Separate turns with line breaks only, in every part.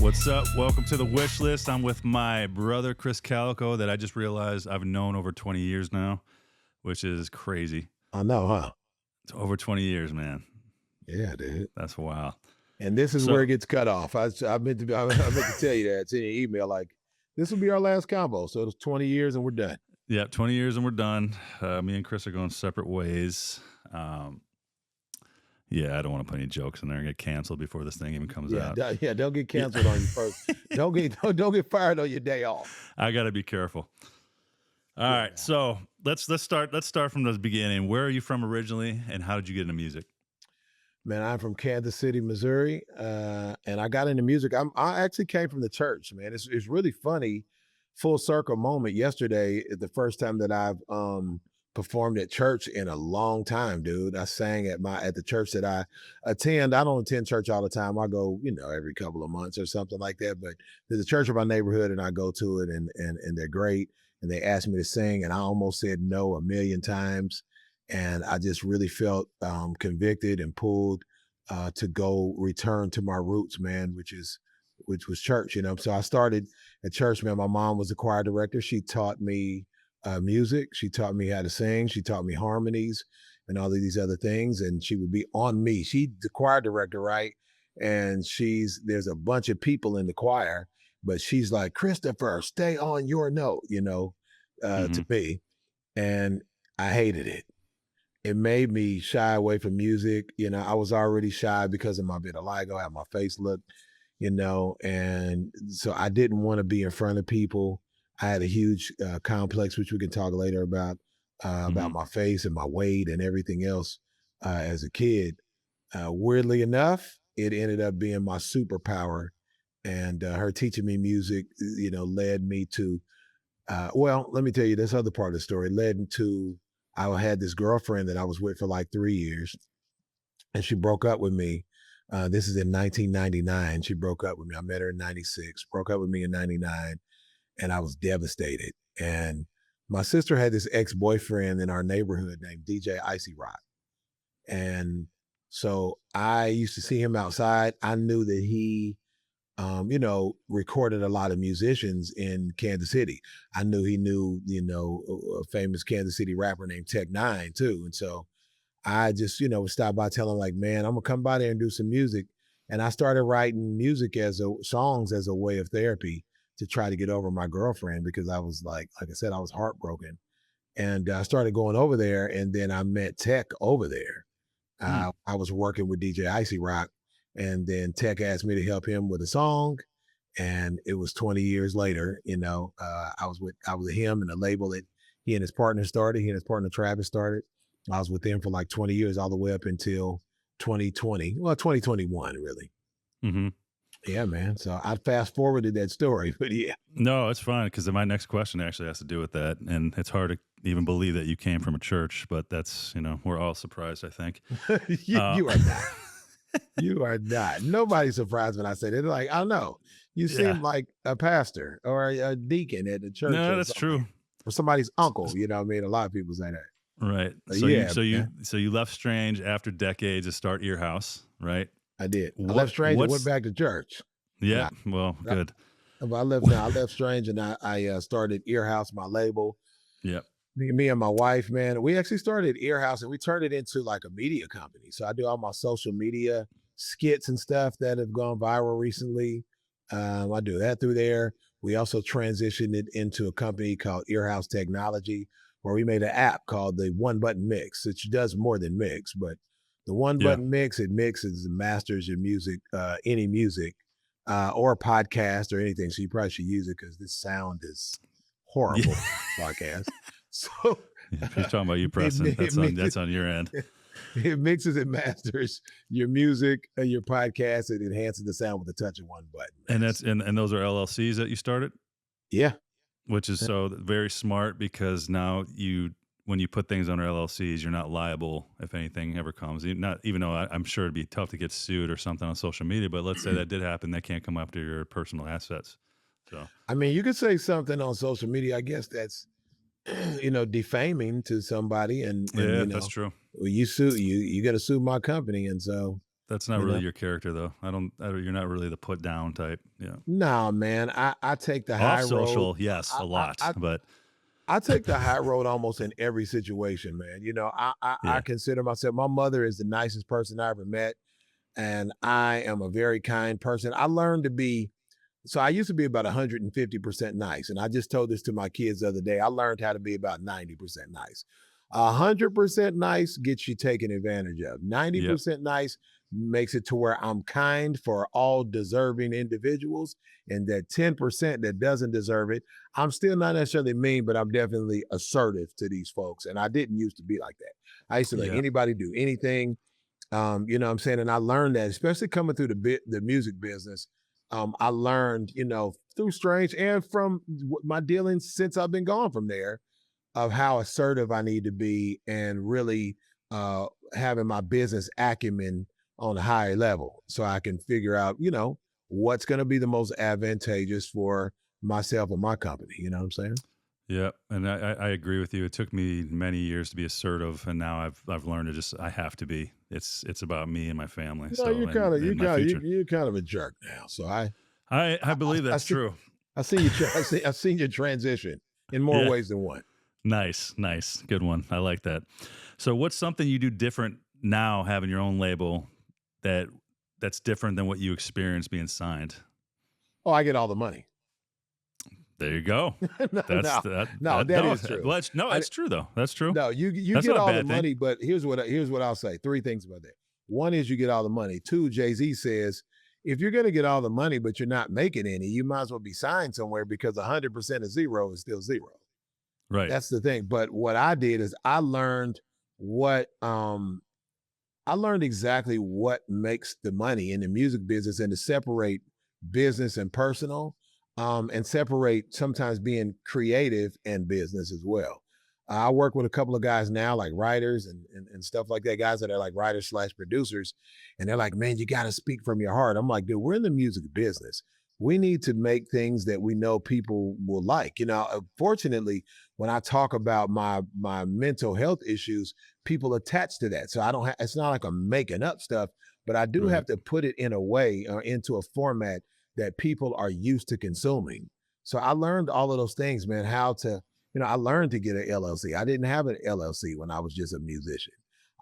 What's up? Welcome to the wish list. I'm with my brother, Chris Kaliko, that I just realized I've known over 20 years now, which is crazy.
I know, huh?
It's over 20 years, man.
Yeah, dude.
That's wild.
And this is where
So,
it gets cut off. I meant to tell you that. It's in your email. Like, this will be our last combo. So it's 20 years and we're done.
yeah, 20 years and we're done. Me and Chris are going separate ways. Yeah, I don't want to put any jokes in there and get canceled before this thing even comes
Yeah,
out.
don't get canceled on your first. Don't get fired on your day off.
I got to be careful. All
Yeah,
right, so let's start from the beginning. Where are you from originally, and how did you get into music?
man. I'm from Kansas City, Missouri, and I got into music. I actually came from the church, man. It's really funny, full circle moment. Yesterday, is the first time that I've performed at church in a long time, dude. I sang at the church that I attend. I don't attend church all the time. I go, every couple of months or something like that. But there's a church in my neighborhood, and I go to it, and they're great. And they asked me to sing, and I almost said no a million times. And I just really felt convicted and pulled to go return to my roots, man, which was church. So I started at church, man. My mom was a choir director. She taught me music. She taught me how to sing. She taught me harmonies and all of these other things. And she would be on me. She's the choir director, right? And there's a bunch of people in the choir, but she's like, Christopher, stay on your note,
Hmm.
to me. And I hated it. It made me shy away from music. I was already shy because of my vitiligo, how my face looked, and so I didn't want to be in front of people. I had a huge complex, which we can talk later
Hmm.
about my face and my weight and everything else as a kid. Weirdly enough, it ended up being my superpower. And her teaching me music, led me to well, let me tell you this other part of the story led into I had this girlfriend that I was with for like 3 years, and she broke up with me. This is in 1999. She broke up with me. I met her in 96, broke up with me in 99, and I was devastated. And my sister had this ex boyfriend in our neighborhood named DJ Icy Rock. And so I used to see him outside. I knew that he recorded a lot of musicians in Kansas City. I knew he knew, a famous Kansas City rapper named Tech Nine too. And so I just, would stop by telling him like, man, I'm gonna come by there and do some music. And I started writing music songs as a way of therapy to try to get over my girlfriend because I was like I said, I was heartbroken. And I started going over there, and then I met Tech over there. I was working with DJ Icy Rock, and then Tech asked me to help him with a song. And it was 20 years later, I was with him and a label that he and his partner started. He and his partner Travis started. I was with them for like 20 years, all the way up until 2020. Well, 2021, really.
Hmm.
Yeah, man. So I fast forwarded that story, but yeah.
No, it's fine because my next question actually has to do with that, and it's hard to even believe that you came from a church, but that's we're all surprised, I think.
you,
Uh,
you are not. You are not. Nobody's surprised when I say that. They're like, I don't know. You
yeah,
seem like a pastor or a deacon at the church
no,
or
that's
something,
true.
or somebody's uncle. You know what I mean? A lot of people say that.
Right.
But yeah, man,
So you left Strange after decades to start Earhouse, right?
I did. I left Strange and went
What's
back to church.
yeah,
Nah,
well,
I,
good.
I left now. I left Strange and I started Earhouse, my label.
Yep.
Me and my wife, man, we actually started Earhouse and we turned it into like a media company. So I do all my social media skits and stuff that have gone viral recently. I do that through there. We also transitioned it into a company called Earhouse Technology, where we made an app called the One Button Mix, which does more than mix, but the One
Yeah.
Button Mix, it mixes and masters your music, any music, or podcast or anything. So you probably should use it because this sound is
Yeah.
horrible podcast. So
If you're talking about you, Preston,
it mixes
that's on your end.
it mixes and masters your music and your podcast. It enhances the sound with the touch of one button,
And
man.
that's and those are LLCs that you started,
Yeah.
which is so very smart because now you when you put things under LLCs, you're not liable if anything ever comes. Not even though I'm sure it'd be tough to get sued or something on social media, but let's say that did happen, they can't come after your personal assets. So
I mean, you could say something on social media. I guess that's defaming to somebody, and
yeah, that's true.
well, you got to sue my company, and so
That's not
you
really
know?
your character though. You're not really the put down type. Yeah.
No, man, I take the high
Off
road.
social, yes,
I
a
I
lot,
I
but
I take the high road almost in every situation, man. I
yeah.
consider myself my mother is the nicest person I ever met, and I am a very kind person. I learned to be so I used to be about 150% nice. And I just told this to my kids the other day. I learned how to be about 90% nice. 100% nice gets you taken advantage of.
Yep.
90% nice makes it to where I'm kind for all deserving individuals. And that 10% that doesn't deserve it, I'm still not necessarily mean, but I'm definitely assertive to these folks. And I didn't used to be like that. I used to let
Yeah.
anybody do anything. You know what I'm saying? And I learned that, especially coming through the music business. I learned, through Strange and from my dealings since I've been gone from there of how assertive I need to be and really uh, having my business acumen on a higher level so I can figure out, what's going to be the most advantageous for myself and my company. You know what I'm saying?
Yeah, and I agree with you. It took me many years to be assertive, and now I've learned to just I have to be. It's about me and my family.
No,
So and my future.
you're kind of a jerk now. So
I believe
I
that's
see
true.
I seen you. I seen your transition in more
Yeah,
ways than one.
nice, nice, good one. I like that. So what's something you do different now, having your own label that that's different than what you experienced being signed?
Oh, I get all the money.
There you go.
No,
That's
no,
that
no,
that
that
no,
is true.
well, that's no,
I
that's true though. That's true.
no, you
That's
get
not a
all the
bad thing.
money, but here's what I'll say. Three things about that. One is you get all the money. Two, Jay Z says if you're going to get all the money but you're not making any, you might as well be signed somewhere because 100% of zero is still zero.
Right,
That's the thing. But what I did is what I learned exactly what makes the money in the music business and to separate business and personal, and separate sometimes being creative and business as well. I work with a couple of guys now, like writers and stuff like that, guys that are like writers slash producers. And they're like, man, you got to speak from your heart. I'm like, dude, we're in the music business. We need to make things that we know people will like. Fortunately, when I talk about my mental health issues, people attach to that. So I don't have, it's not like I'm making up stuff, but I do have
right,
to put it in a way or into a format that people are used to consuming. So I learned all of those things, man, I learned to get an LLC. I didn't have an LLC when I was just a musician.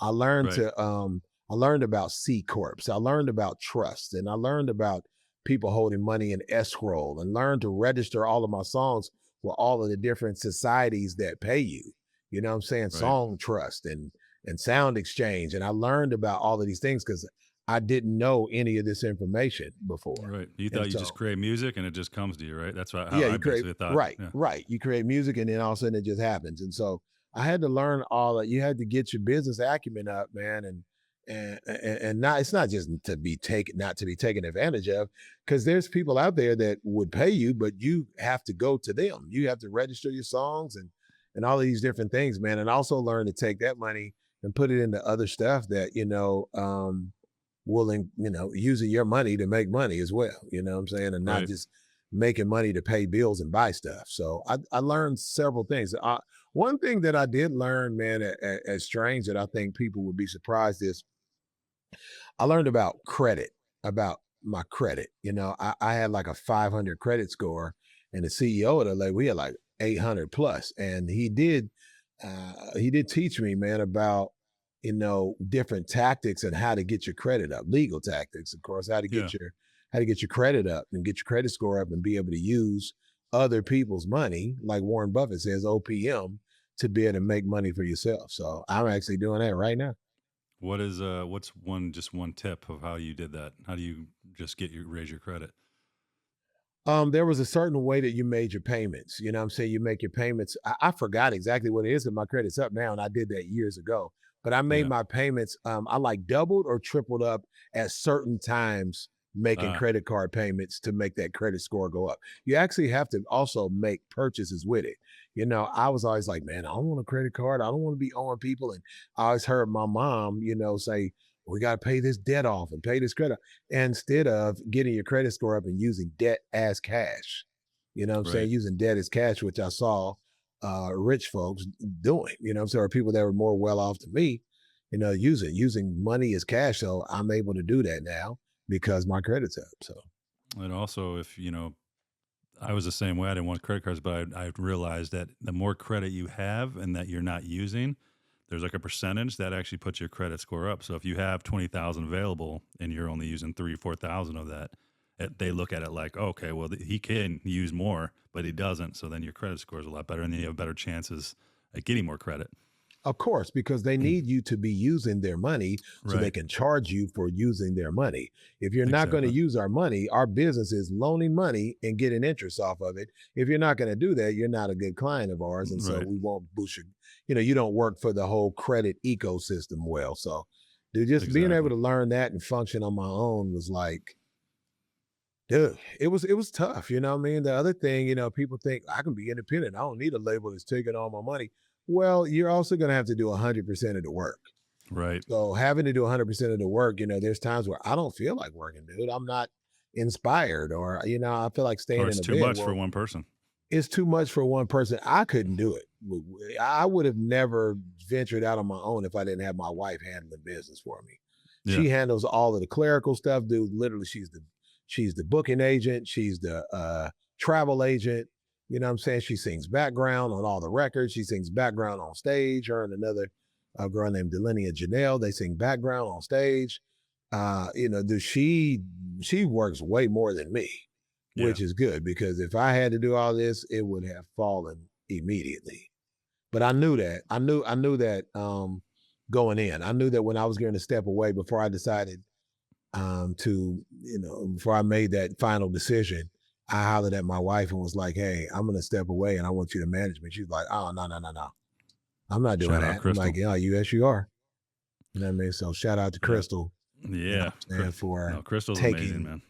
I learned
right,
to, I learned about C Corps. I learned about trust and I learned about people holding money in escrow and learned to register all of my songs with all of the different societies that pay you. You know what I'm saying?
right.
Song trust and sound exchange. And I learned about all of these things because I didn't know any of this information before.
Right. You
And
thought you just
so,
create music and it just comes to you, right? That's how
yeah,
I
you create
basically thought.
right,
Yeah.
right. You create music and then all of a sudden it just happens. And so I had to learn all that. You had to get your business acumen up, man, and not it's not just to be taken not to be taken advantage of because there's people out there that would pay you, but you have to go to them. You have to register your songs and all of these different things, man. And also learn to take that money and put it into other stuff that, willing, using your money to make money as well. You know what I'm saying? And not
Right.
just making money to pay bills and buy stuff. So I learned several things. One thing that I did learn, man, as strange that I think people would be surprised is I learned about credit, about my credit. I had like a 500 credit score, and the CEO of the like we had like 800 plus, and he did teach me, man, about different tactics and how to get your credit up, legal tactics, of course,
Yeah.
how to get your credit up and get your credit score up and be able to use other people's money, like Warren Buffett says, OPM, to be able to make money for yourself. So I'm actually doing that right now.
What's one tip of how you did that? How do you just raise your credit?
There was a certain way that you made your payments. You know what I'm saying? You make your payments. I forgot exactly what it is, but my credit's up now, and I did that years ago. But I made
Yeah.
my payments. I like doubled or tripled up at certain times, making
Ah,
credit card payments to make that credit score go up. You actually have to also make purchases with it. I was always like, man, I don't want a credit card. I don't want to be owing people. And I always heard my mom, say, we got to pay this debt off and pay this credit instead of getting your credit score up and using debt as cash. You know what I'm saying?
right.
Using debt as cash, which I saw rich folks doing, or people that were more well off than me. using money as cash. So I'm able to do that now because my credit's up. So
And also, if I was the same way. I didn't want credit cards, but I realized that the more credit you have and that you're not using, there's like a percentage that actually puts your credit score up. So if you have 20,000 available and you're only using 3 or 4,000 of that, they look at it like, okay, well, he can use more, but he doesn't. So then your credit score is a lot better, and then you have better chances at getting more credit.
of course, because they need you to be using their money so they
Right.
can charge you for using their money. If you're not going to
Exactly.
use our money, our business is loaning money and getting interest off of it. If you're not going to do that, you're not a good client of ours. And so
Right.
we won't boost you don't work for the whole credit ecosystem well. So, dude, just being able
Exactly.
to learn that and function on my own was like, dude, it was tough. You know what I mean? The other thing, people think I can be independent. I don't need a label that's taking all my money. Well, you're also going to have to do 100% of the work.
Right.
So having to do 100% of the work, there's times where I don't feel like working, dude. I'm not inspired, or I feel like
Or
staying in
it's
a
too
bed.
much for
Well,
one person.
it's too much for one person. I couldn't do it. I would have never ventured out on my own if I didn't have my wife handling business for me.
Yeah.
She handles all of the clerical stuff, dude. Literally, she's the booking agent. She's the travel agent. You know what I'm saying? She sings background on all the records. She sings background on stage. Her and another girl named Delenia Janelle, they sing background on stage. Dude, she works way more than me,
Yeah.
which is good because if I had to do all this, it would have fallen immediately. But I knew that. I knew that going in. I knew that when I was going to step away before I decided before I made that final decision, I hollered at my wife and was like, "Hey, I'm going to step away and I want you to manage me." She's like, "Oh, no, no, no, no. I'm not doing
Shout out
that." I'm like,
Crystal.
"Yeah, yes, you are." You know what I mean? So shout out to
Yeah.
Crystal,
Yeah.
what I'm saying, for
No, Crystal's amazing,
taking
man.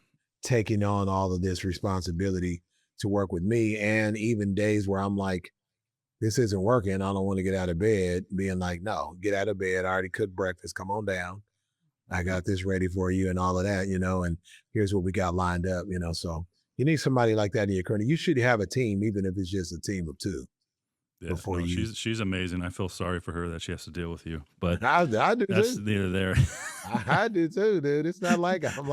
taking on all of this responsibility to work with me. And even days where I'm like, this isn't working. I don't want to get out of bed, being like, no, get out of bed. I already cooked breakfast. Come on down. I got this ready for you and all of that, and here's what we got lined up. So you need somebody like that in your corner. You should have a team, even if it's just a team of two
Yeah,
before
no,
you.
she's amazing. I feel sorry for her that she has to deal with you, but
I do
that's
too.
neither there.
I do too, dude. It's not like I'm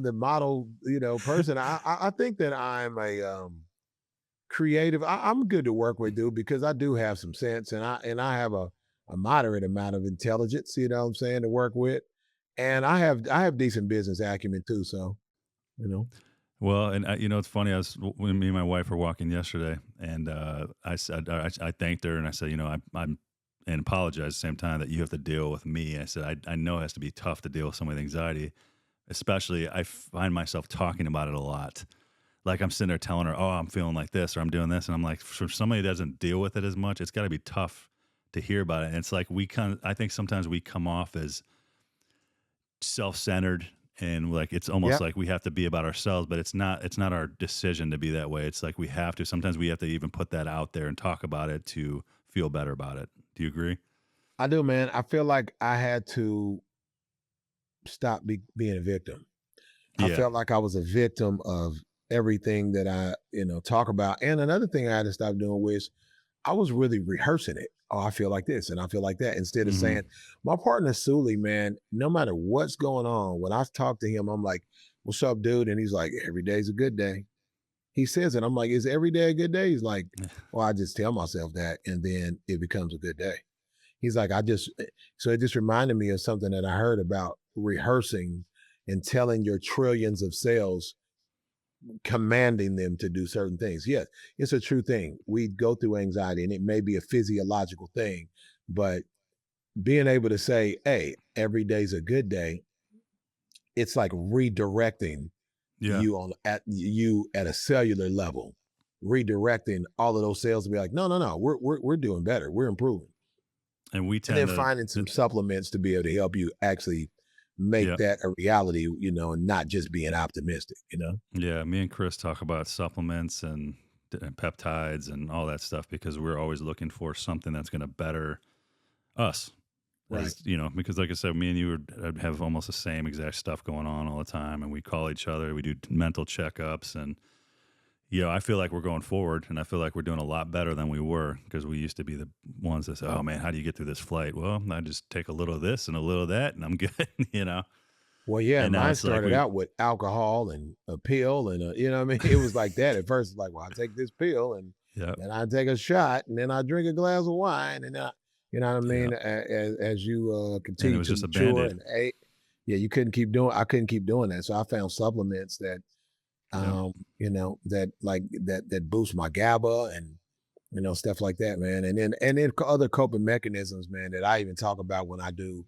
the model, person. I think that I'm a creative. I'm good to work with, dude, because I do have some sense and I have a moderate amount of intelligence, you know what I'm saying, to work with. And I have decent business acumen too. So, you know.
Well, and it's funny. When me and my wife were walking yesterday, and I said I thanked her, and I said, I'm and apologized at the same time that you have to deal with me. I said I know it has to be tough to deal with someone with anxiety, especially I find myself talking about it a lot. Like I'm sitting there telling her, "Oh, I'm feeling like this," or "I'm doing this," and I'm like, for somebody who doesn't deal with it as much, it's got to be tough to hear about it. And it's like I think sometimes we come off as self-centered, and like it's almost
Yeah.
like we have to be about ourselves, but it's not our decision to be that way. It's like we have to, sometimes we have to even put that out there and talk about it to feel better about it. Do you agree?
I do, man. I feel like I had to stop being a victim. I
Yeah.
felt like I was a victim of everything that I, talk about. And another thing I had to stop doing was I was really rehearsing it. Oh, I feel like this and I feel like that. Instead of
Hmm.
saying, my partner Sully, man, no matter what's going on, when I talk to him, I'm like, "What's up, dude?" And he's like, "Every day's a good day." He says it. I'm like, "Is every day a good day?" He's like, "Well, I just tell myself that and then it becomes a good day." He's like, so it just reminded me of something that I heard about rehearsing and telling your trillions of cells, commanding them to do certain things. Yes, it's a true thing. We go through anxiety and it may be a physiological thing, but being able to say, "Hey, every day's a good day," it's like redirecting
Yeah.
you at a cellular level, redirecting all of those cells to be like, "No, no, no, we're doing better. We're improving."
And we
And then
tend to,
finding some supplements to be able to help you actually make
yeah.
that a reality, and not just being optimistic.
Yeah. Me and Chris talk about supplements and peptides and all that stuff because we're always looking for something that's going to better us.
Right.
Because like I said, me and you have almost the same exact stuff going on all the time, and we call each other. We do mental checkups, and I feel like we're going forward, and I feel like we're doing a lot better than we were because we used to be the ones that say, "Oh man, how do you get through this flight?" Well, I just take a little of this and a little of that, and I'm good, you know.
Well, yeah,
And now
mine
it's like
started
we,
out with alcohol and a pill and you know what I mean? It was like that at first. It's like, well, I take this pill and
yeah,
then I take a shot and then I drink a glass of wine and then you know what I
yeah,
mean? As you
and it
continue
was
to
just a
mature
band-aid.
and yeah, you couldn't keep doing. I couldn't keep doing that, so I found supplements that
Yeah,
you know that like that boost my GABA and you know stuff like that, man. And then other coping mechanisms, man, that I even talk about when I do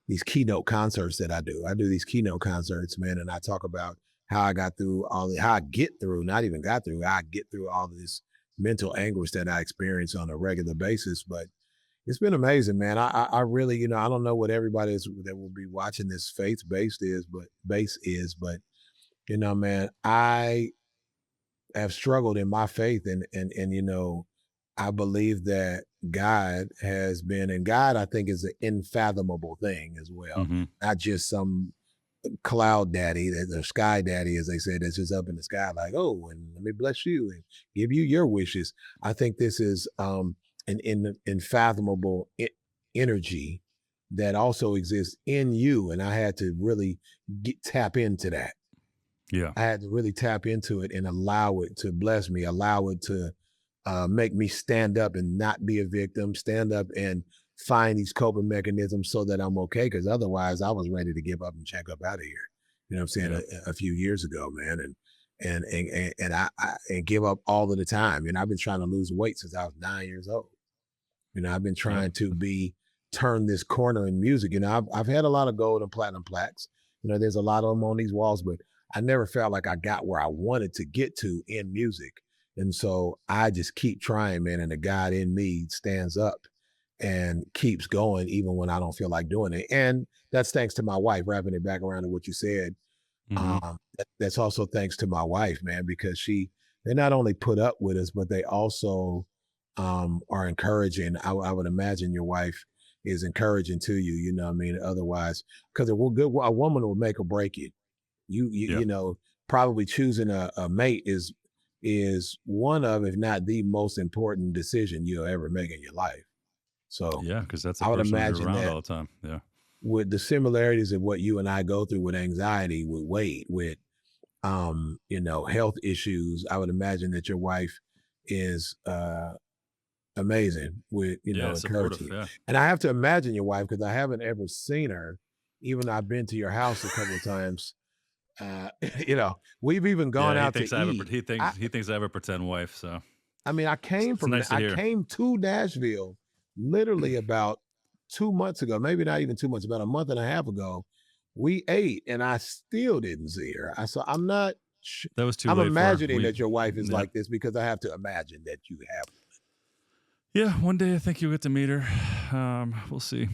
these keynote concerts that I do. I do these keynote concerts, man, and I talk about how I got through how I get through, not even got through, how I get through all of this mental anguish that I experience on a regular basis. But it's been amazing, man. I really, you know, I don't know what everybody is that will be watching this faith based is, but you know, man, I have struggled in my faith and you know, I believe that God has been, and God I think is an unfathomable thing as well,
hmm,
not just some cloud daddy, the sky daddy, as they said, that's just up in the sky, like, oh, and let me bless you and give you your wishes. I think this is an unfathomable energy that also exists in you, and I had to really tap into that.
yeah,
I had to really tap into it and allow it to bless me, allow it to make me stand up and not be a victim, stand up and find these coping mechanisms so that I'm okay. Because otherwise, I was ready to give up and check up out of here. You know what I'm saying?
yeah,
A few years ago, man, and and give up all of the time. And I've been trying to lose weight since I was 9 years old. You know, I've been
yeah,
trying to be turn this corner in music. You know, I've had a lot of gold and platinum plaques. You know, there's a lot of them on these walls, but I never felt like I got where I wanted to get to in music. And so I just keep trying, man. And the God in me stands up and keeps going even when I don't feel like doing it. And that's thanks to my wife, wrapping it back around to what you said.
hmm,
That's also thanks to my wife, man, because they not only put up with us, but they also are encouraging. I would imagine your wife is encouraging to you. You know what I mean? Otherwise, because a woman will make or break you.
yeah,
You know, probably choosing a mate is one of, if not the most important decision you'll ever make in your life. So
yeah, because that's the
I would
person that you're
imagine
around
that
all the time. Yeah,
with the similarities of what you and I go through with anxiety, with weight, with you know, health issues, I would imagine that your wife is amazing with, you
yeah,
know, encouraging
supportive.
you.
Yeah,
And I have to imagine your wife because I haven't ever seen her. Even though I've been to your house a couple of times. You know, we've even gone
yeah.
out to eat.
He thinks I have a pretend wife. So
I mean,
it's nice to
I
hear.
came to Nashville literally about 2 months ago, maybe not even 2 months, about a month and a half ago. We ate and I still didn't see her. I'm not.
That was too
I'm
late for her.
imagining
We,
that your wife is
yeah,
like this because I have to imagine that you have.
yeah. One day I think you'll get to meet her. We'll see.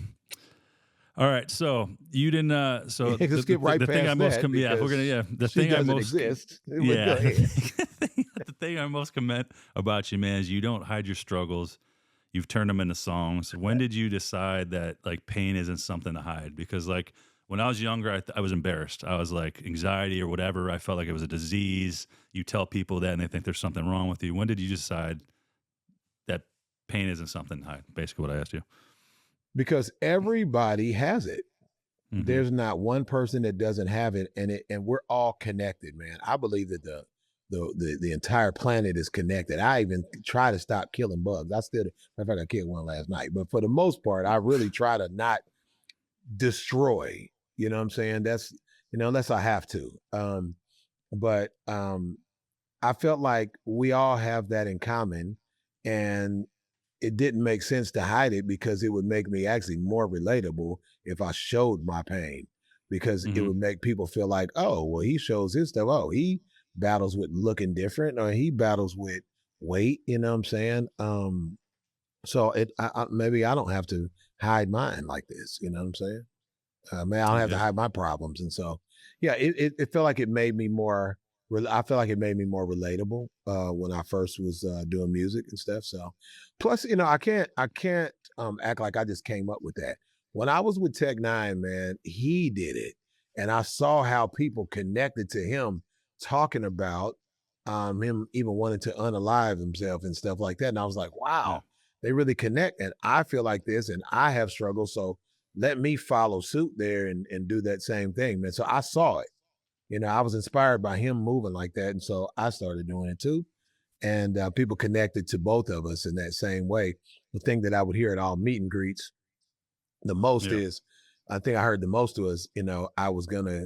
All right, so you didn't. So
Let's get right
the thing I
past
most
that
yeah, we're gonna
because
the
she
thing I
doesn't
most
exist. But
yeah
go ahead.
the thing I most commend about you, man, is you don't hide your struggles. You've turned them into songs. When did you decide that like pain isn't something to hide? Because like when I was younger, I was embarrassed. I was like anxiety or whatever. I felt like it was a disease. You tell people that and they think there's something wrong with you. When did you decide that pain isn't something to hide? Basically, what I asked you.
Because everybody has it.
Hmm.
There's not one person that doesn't have it, and we're all connected, man. I believe that the entire planet is connected. I even try to stop killing bugs. I still, in fact, I killed one last night, but for the most part, I really try to not destroy. You know what I'm saying? That's you know, unless I have to. But I felt like we all have that in common, and it didn't make sense to hide it because it would make me actually more relatable if I showed my pain because it
Hmm.
would make people feel like, oh, well, he shows his stuff. Oh, he battles with looking different or he battles with weight. You know what I'm saying? So maybe I don't have to hide mine like this. You know what I'm saying? Man, I don't have to
Yeah.
hide my problems, and so, yeah, it felt like it made me more. I feel like it made me more relatable when I first was doing music and stuff. So, plus, you know, I can't act like I just came up with that. When I was with Tech Nine, man, he did it, and I saw how people connected to him talking about him even wanting to unalive himself and stuff like that. And I was like,
Yeah.
wow, they really connect. And I feel like this and I have struggled. So let me follow suit there and do that same thing, man. So I saw it. I was inspired by him moving like that. And so I started doing it too. And people connected to both of us in that same way. The thing that I would hear at all meet and greets the most
Yeah.
is, I think I heard the most was, I was gonna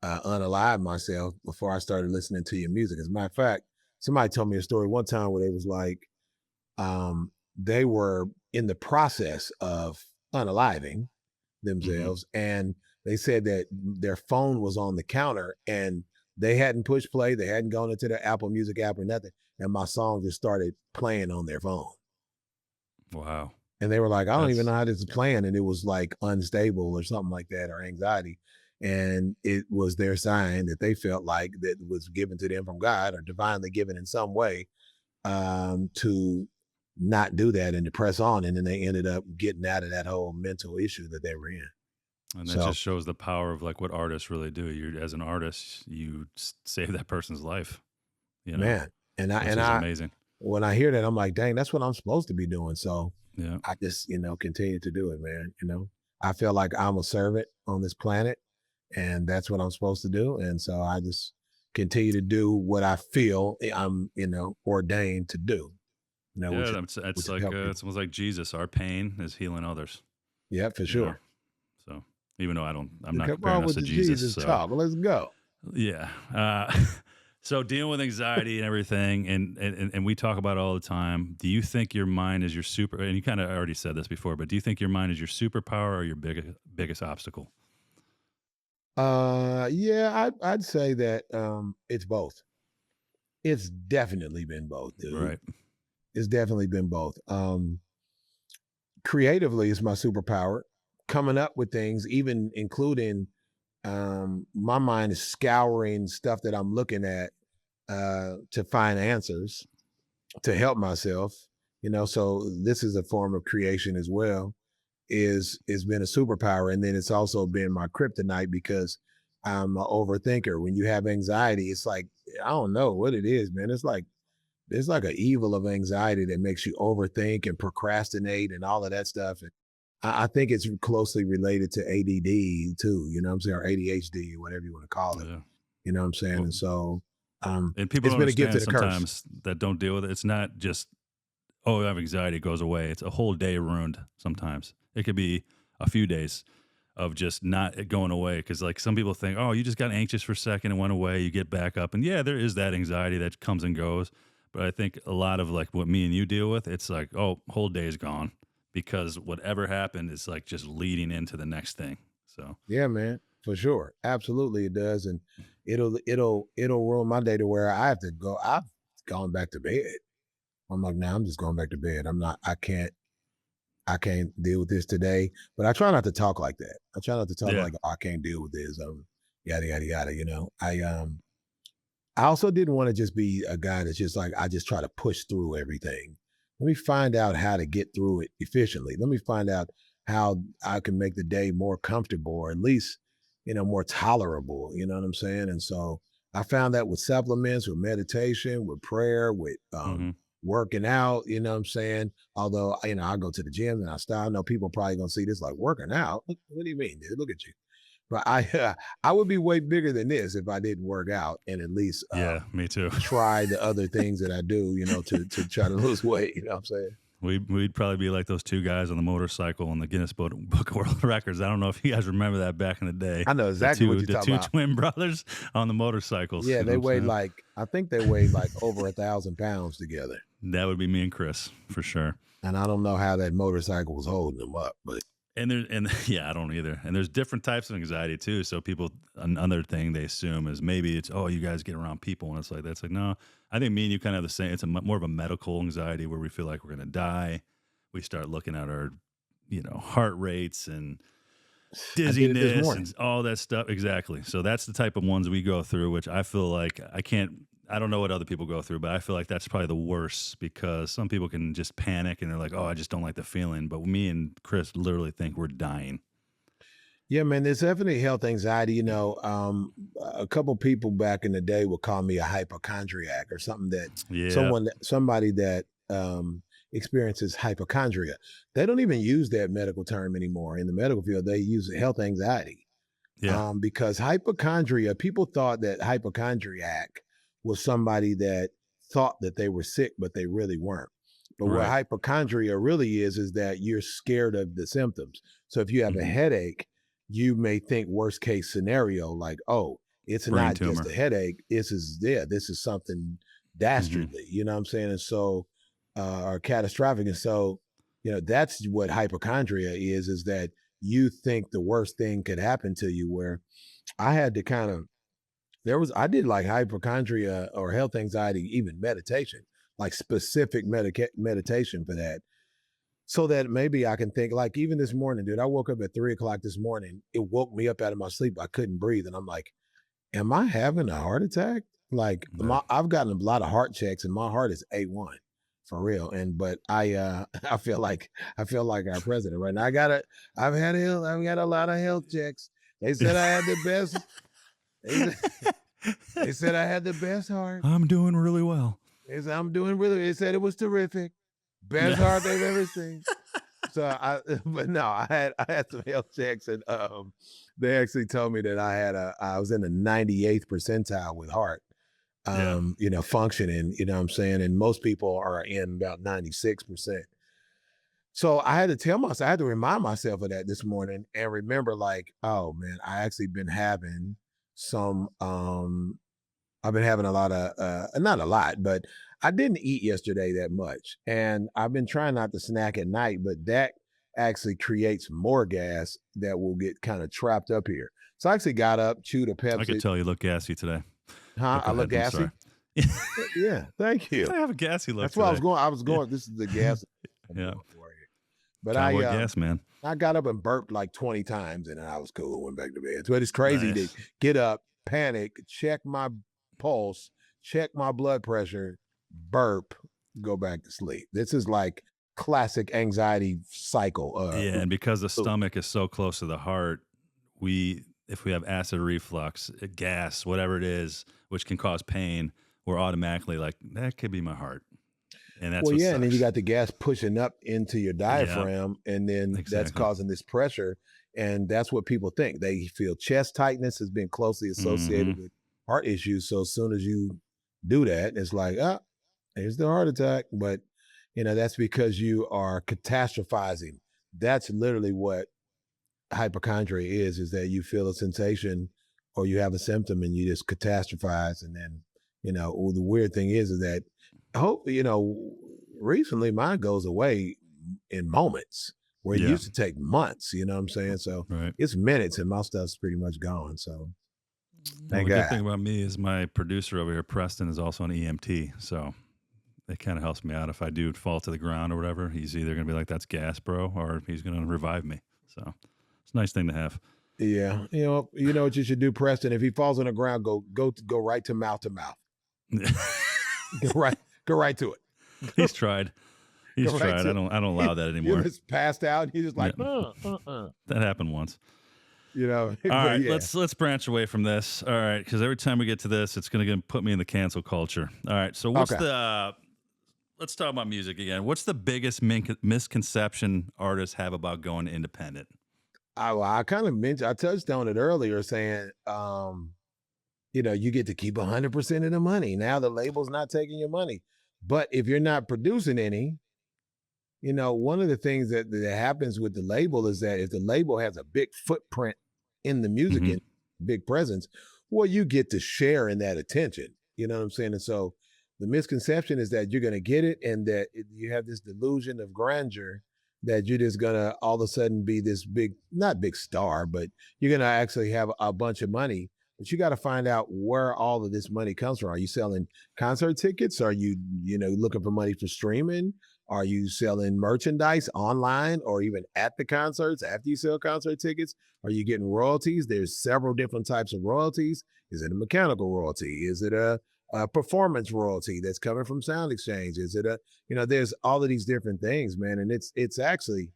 unalive myself before I started listening to your music. As a matter of fact, somebody told me a story one time where they was like, they were in the process of unaliving
Hmm.
themselves, and they said that their phone was on the counter and they hadn't pushed play, they hadn't gone into the Apple Music app or nothing, and my song just started playing on their phone.
Wow.
And they were like, "I don't even
That's
know how this is playing," and it was, like, unstable or something like that or anxiety, and it was their sign that they felt like that was given to them from God or divinely given in some way, to not do that and to press on, and then they ended up getting out of that whole mental issue that they were in.
and that
So,
just shows the power of like what artists really do. You as an artist, you save that person's life, you know,
man, and I
which
and
is
I
amazing.
when I hear that, I'm like, "Dang, that's what I'm supposed to be doing." So,
Yeah.
I just, continue to do it, man, I feel like I'm a servant on this planet, and that's what I'm supposed to do, and so I just continue to do what I feel I'm, ordained to do,
Yeah.
which is
It's
which is
like,
help
it's
people.
almost like Jesus. Our pain is healing others,
Yeah, for
you know?
sure.
So even though I'm not
Come
comparing
on
us
with
to
the
Jesus.
Jesus
So
talk. Let's go.
yeah. So dealing with anxiety and everything, and we talk about it all the time. Do you think your mind is your super? And you kind of already said this before, but do you think your mind is your superpower or your biggest obstacle?
Yeah, I'd say that it's both. It's definitely been both, dude.
Right.
It's definitely been both. Creatively is my superpower. Coming up with things, even including my mind is scouring stuff that I'm looking at to find answers to help myself. So this is a form of creation as well. Is been a superpower, and then it's also been my kryptonite because I'm an overthinker. When you have anxiety, it's like I don't know what it is, man. It's like an evil of anxiety that makes you overthink and procrastinate and all of that stuff. And I think it's closely related to ADD too. You know what I'm saying, or ADHD, or whatever you want to call it.
Yeah.
You know what I'm saying?
Well,
And so
and people
it's
don't
been a gift
understand
and a curse.
sometimes that don't deal with it. It's not just, oh, I have anxiety, it goes away. It's a whole day ruined sometimes. It could be a few days of just not it going away. Cause like some people think, oh, you just got anxious for a second and went away, you get back up. And yeah, there is that anxiety that comes and goes. But I think a lot of like what me and you deal with, it's like, oh, whole day is gone because whatever happened is like just leading into the next thing. So,
Yeah, man, for sure. Absolutely it does. And it'll ruin my day to where I have to go. I've gone back to bed. I'm like, nah, I'm just going back to bed. I can't deal with this today. But I try not to talk like that. I try not to talk
yeah.
like, oh, I can't deal with this. Yada yada yada. I also didn't want to just be a guy that's just like I just try to push through everything. Let me find out how to get through it efficiently. Let me find out how I can make the day more comfortable or at least, more tolerable. You know what I'm saying? And so I found that with supplements, with meditation, with prayer, with
Hmm.
working out, you know what I'm saying? Although, I go to the gym and I start, I know people probably gonna see this like working out. What do you mean, dude? Look at you. But I would be way bigger than this if I didn't work out and at least
Yeah, me too.
try the other things that I do, to try to lose weight. You know what I'm saying?
We'd probably be like those two guys on the motorcycle in the Guinness Book of World Records. I don't know if you guys remember that back in the day.
I know
The
exactly what
two
you're
the
talking
two
about.
twin brothers on the motorcycles.
Yeah,
You know
they
what I'm
weighed
saying?
like I think they weighed like over 1,000 pounds together,
That would be me and Chris for sure.
and I don't know how that motorcycle was holding them up, but
And yeah, I don't either. And there's different types of anxiety too. So people, another thing they assume is maybe it's, oh, you guys get around people, and it's like that's like no. I think me and you kind of have the same. It's more of a medical anxiety where we feel like we're gonna die. We start looking at our, heart rates and
I did it this
dizziness
morning.
and all that stuff. Exactly. So that's the type of ones we go through, which I feel like I don't know what other people go through, but I feel like that's probably the worst because some people can just panic and they're like, oh, I just don't like the feeling. But me and Chris literally think we're dying.
Yeah, man, there's definitely health anxiety. A couple people back in the day would call me a hypochondriac or something that
Yeah,
somebody that experiences hypochondria. They don't even use that medical term anymore in the medical field. They use health anxiety
yeah,
because hypochondria. People thought that hypochondriac was somebody that thought that they were sick, but they really weren't. But what
right.
hypochondria really is that you're scared of the symptoms. So if you have a
Hmm.
headache, you may think worst case scenario, like, oh, it's
Brain
not just
tumor.
a headache. This is something
Hmm.
dastardly, you know what I'm saying? And so, or catastrophic. And so, that's what hypochondria is that you think the worst thing could happen to you. Where I had to kind of, I did like hypochondria or health anxiety, even meditation, like specific meditation for that, so that maybe I can think, like, even this morning, dude, I woke up at 3 o'clock this morning. It woke me up out of my sleep. I couldn't breathe. And I'm like, am I having a heart attack? Like,
Yeah.
I've gotten a lot of heart checks and my heart is A1 for real. But I feel like our president right now. I've had a lot of health checks. They said I had the best, they said, they said I had the best heart.
I'm doing really well.
They said I'm doing really, they said it was terrific. Best
Yeah.
heart they've ever seen. So but no, I had some health checks, and they actually told me that I was in the 98th percentile with heart,
Yeah.
functioning. You know what I'm saying? And most people are in about 96%. So I had to I had to remind myself of that this morning and remember, like, oh man, I actually been having some I've been having a lot of, not a lot, but I didn't eat yesterday that much. And I've been trying not to snack at night, but that actually creates more gas that will get kind of trapped up here. So I actually got up, chewed a
I could
Pepsi.
tell you look gassy today.
Huh?
But go
I look
ahead. I'm sorry.
gassy. Yeah. Thank you.
I have a gassy look
That's what I was
today.
going. I was
Yeah.
going. This is the gas I'm
Yeah.
going for here. But
Cowboy gas, man.
I got up and burped like 20 times and then I was cool, went back to bed. So it's crazy to
Nice.
get up, panic, check my pulse, check my blood pressure, burp, go back to sleep. This is like classic anxiety cycle.
Yeah, and because the
Loop.
stomach is so close to the heart, if we have acid reflux, gas, whatever it is, which can cause pain, we're automatically like, that could be my heart. And that's
Well,
what
yeah, and then you
sucks.
got the gas pushing up into your
Yeah,
diaphragm, and then that's
exactly.
causing this pressure. And that's what people think. They feel chest tightness has been closely associated
Hmm.
with heart issues. So as soon as you do that, it's like, ah, here's the heart attack. But that's because you are catastrophizing. That's literally what hypochondria is that you feel a sensation or you have a symptom and you just catastrophize. And then, the weird thing is that hope, recently mine goes away in moments where it
Yeah,
used to take months, you know what I'm saying? So
right.
it's minutes and my stuff's pretty much gone. So
Well,
thank
the good
God.
thing about me is my producer over here, Preston, is also an EMT. So it kind of helps me out if I do fall to the ground or whatever. He's either going to be like, that's gas, bro, or he's going to revive me. So it's a nice thing to have.
Yeah. You know what you should do, Preston? If he falls on the ground, go right to mouth to mouth. Go right, go right to it.
He's tried.
Go
He's
right
tried.
to
I don't allow that
you
anymore.
just passed out. And he's just
Yeah,
like,
that happened once. All
But
right,
yeah.
let's branch away from this. All right, because every time we get to this, it's going to put me in the cancel culture. All right, so what's
Okay.
the let's talk about music again. What's the biggest misconception artists have about going independent?
I kind of mentioned, I touched on it earlier saying, you get to keep 100% of the money. Now the label's not taking your money. But if you're not producing any, one of the things that happens with the label is that if the label has a big footprint in the music
Hmm.
and big presence, well, you get to share in that attention. You know what I'm saying? And so the misconception is that you're going to get it and that you have this delusion of grandeur that you're just going to all of a sudden be this big, not big star, but you're going to actually have a bunch of money. But you got to find out where all of this money comes from. Are you selling concert tickets? Are you, looking for money for streaming? Are you selling merchandise online or even at the concerts after you sell concert tickets? Are you getting royalties? There's several different types of royalties. Is it a mechanical royalty? Is it a performance royalty that's coming from Sound Exchange? Is it there's all of these different things, man. And it's actually,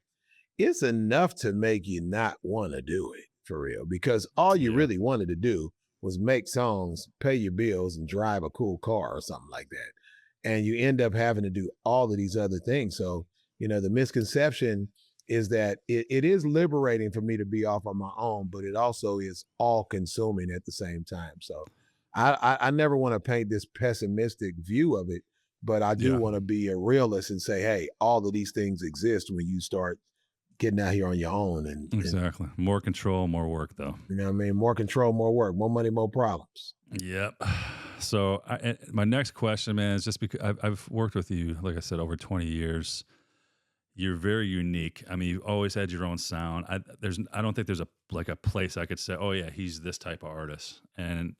it's enough to make you not want to do it for real, because all you
Yeah.
really wanted to do was make songs, pay your bills, and drive a cool car or something like that. And you end up having to do all of these other things. So, the misconception is that it is liberating for me to be off on my own, but it also is all consuming at the same time. So I never want to paint this pessimistic view of it, but I do
Yeah.
want to be a realist and say, hey, all of these things exist when you start getting out here on your own, and
Exactly. More control, more work, though.
you know what I mean? More control, more work, more money, more problems.
Yep. So, my next question, man, is just because I've worked with you, like I said, over 20 years. You're very unique. I mean, you've always had your own sound. I don't think there's a place I could say, oh yeah, he's this type of artist. And